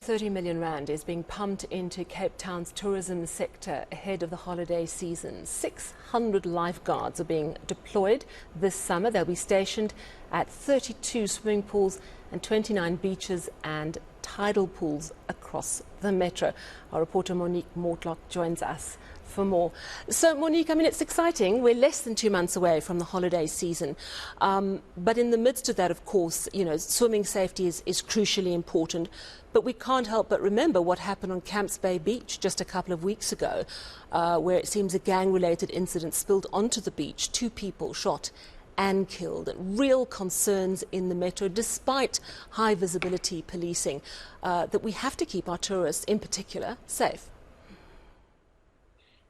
30 million rand is being pumped into Cape Town's tourism sector ahead of the holiday season. 600 lifeguards are being deployed this summer. They'll be stationed at 32 swimming pools and 29 beaches and tidal pools across the metro. Our reporter Monique Mortlock joins us for more. So Monique, I mean, it's exciting. We're less than 2 months away from the holiday season. But in the midst of that, of course, you know, swimming safety is crucially important. But we can't help but remember what happened on Camps Bay Beach just a couple of weeks ago, where it seems a gang-related incident spilled onto the beach. 2 people shot and killed. Real concerns in the metro, despite high visibility policing, that we have to keep our tourists, in particular, safe.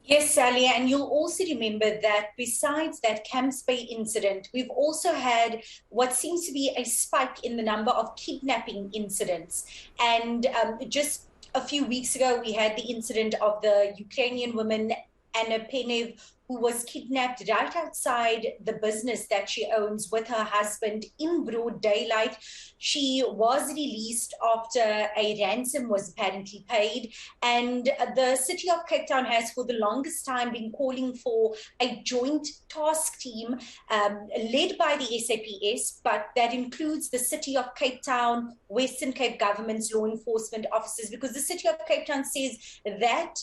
Yes, Sally, and you'll also remember that besides that Camps Bay incident, we've also had what seems to be a spike in the number of kidnapping incidents. And just a few weeks ago, we had the incident of the Ukrainian woman, Anna Penev, who was kidnapped right outside the business that she owns with her husband in broad daylight. She was released after a ransom was apparently paid. And the city of Cape Town has for the longest time been calling for a joint task team led by the SAPS, but that includes the city of Cape Town, Western Cape government's law enforcement officers, because the city of Cape Town says that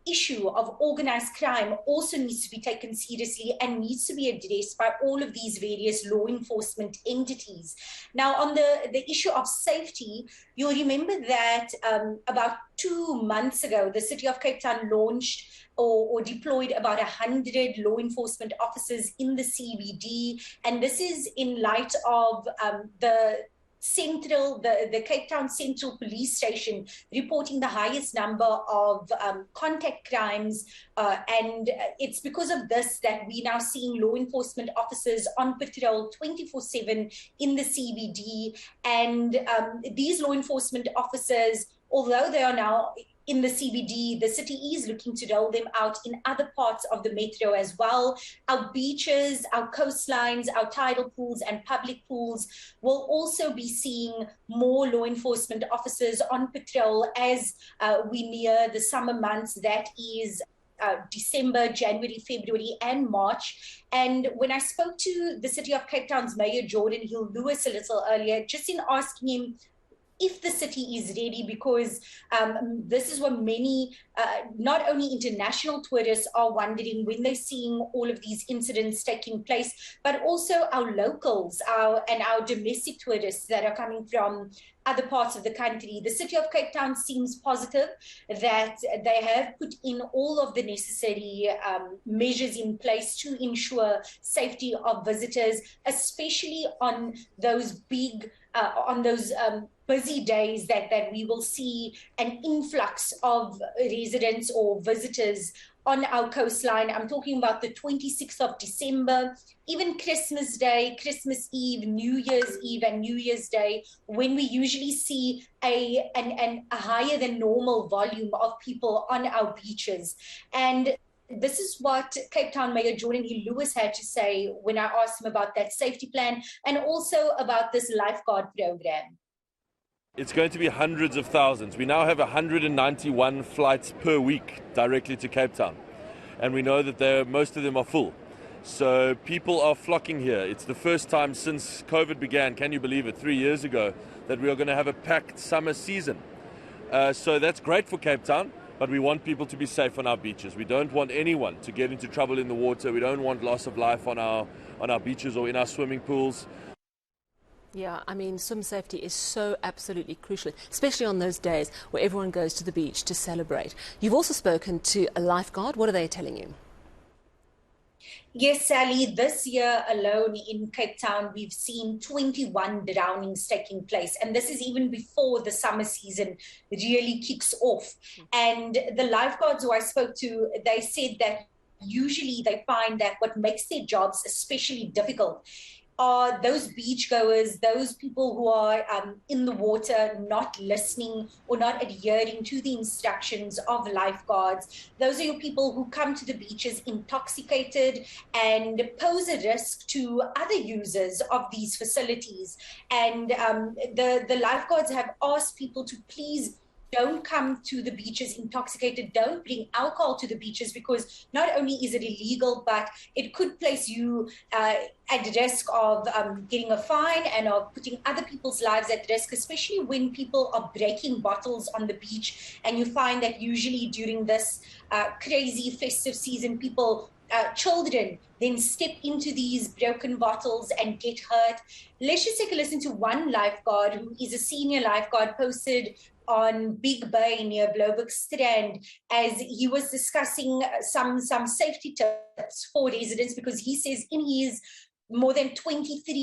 issue of organized crime also needs to be taken seriously and needs to be addressed by all of these various law enforcement entities. Now, on the issue of safety, you'll remember that about 2 months ago, the city of Cape Town launched or deployed about 100 law enforcement officers in the CBD. And this is in light of the Cape Town Central Police Station reporting the highest number of contact crimes. And it's because of this that we're now seeing law enforcement officers on patrol 24/7 in the CBD. And these law enforcement officers, although they are now in the CBD, the city is looking to roll them out in other parts of the metro as well. Our beaches, our coastlines, our tidal pools and public pools will also be seeing more law enforcement officers on patrol as we near the summer months. That is December, January, February and March. And when I spoke to the city of Cape Town's Mayor Jordan Hill-Lewis a little earlier, just in asking him if the city is ready, because this is what many, not only international tourists are wondering when they're seeing all of these incidents taking place, but also our locals, and our domestic tourists that are coming from other parts of the country. The city of Cape Town seems positive that they have put in all of the necessary measures in place to ensure safety of visitors, especially on those busy days that we will see an influx of residents or visitors on our coastline. I'm talking about the 26th of December, even Christmas Day, Christmas Eve, New Year's Eve and New Year's Day, when we usually see a higher than normal volume of people on our beaches. And this is what Cape Town Mayor Jordan Hill-Lewis had to say when I asked him about that safety plan and also about this lifeguard program. It's going to be hundreds of thousands. We now have 191 flights per week directly to Cape Town. And we know that most of them are full. So people are flocking here. It's the first time since COVID began, can you believe it, 3 years ago, that we are going to have a packed summer season. So that's great for Cape Town, but we want people to be safe on our beaches. We don't want anyone to get into trouble in the water. We don't want loss of life on our beaches or in our swimming pools. Yeah, I mean, swim safety is so absolutely crucial, especially on those days where everyone goes to the beach to celebrate. You've also spoken to a lifeguard. What are they telling you? Yes, Sally, this year alone in Cape Town, we've seen 21 drownings taking place. And this is even before the summer season really kicks off. And the lifeguards who I spoke to, they said that usually they find that what makes their jobs especially difficult are those beachgoers, those people who are in the water not listening or not adhering to the instructions of lifeguards. Those are your people who come to the beaches intoxicated and pose a risk to other users of these facilities. And the lifeguards have asked people to please don't come to the beaches intoxicated, don't bring alcohol to the beaches, because not only is it illegal, but it could place you at risk of getting a fine and of putting other people's lives at risk, especially when people are breaking bottles on the beach. And you find that usually during this crazy festive season, children then step into these broken bottles and get hurt. Let's just take a listen to one lifeguard who is a senior lifeguard, posted on Big Bay near Bloemfontein Strand, as he was discussing some safety tips for residents, because he says in his more than 24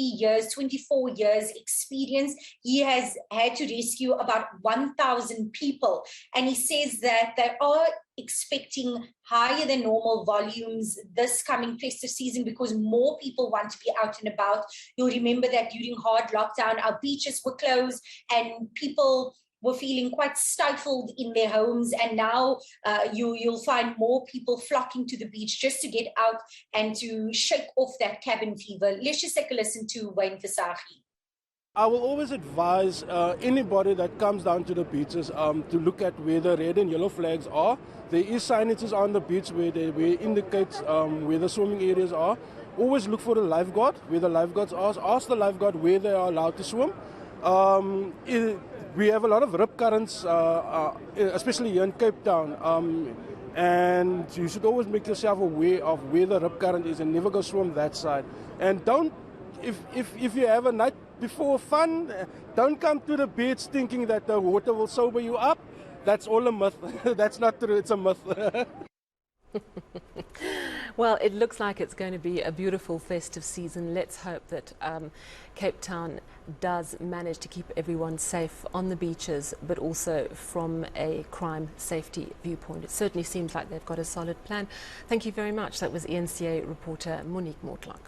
years experience, he has had to rescue about 1,000 people. And he says that they are expecting higher than normal volumes this coming festive season because more people want to be out and about. You'll remember that during hard lockdown, our beaches were closed and people were feeling quite stifled in their homes, and now you'll find more people flocking to the beach just to get out and to shake off that cabin fever. Let's just take a listen to Wayne Fasagi. I will always advise anybody that comes down to the beaches to look at where the red and yellow flags are. There is signages on the beach where indicates where the swimming areas are. Always look for the lifeguard, where the lifeguards are. Ask the lifeguard where they are allowed to swim. We have a lot of rip currents, especially here in Cape Town, and you should always make yourself aware of where the rip current is and never go swim that side. And don't, if you have a night before fun, don't come to the beach thinking that the water will sober you up. That's all a myth. That's not true, it's a myth. Well, it looks like it's going to be a beautiful festive season. Let's hope that Cape Town does manage to keep everyone safe on the beaches, but also from a crime safety viewpoint. It certainly seems like they've got a solid plan. Thank you very much. That was eNCA reporter Monique Mortlock.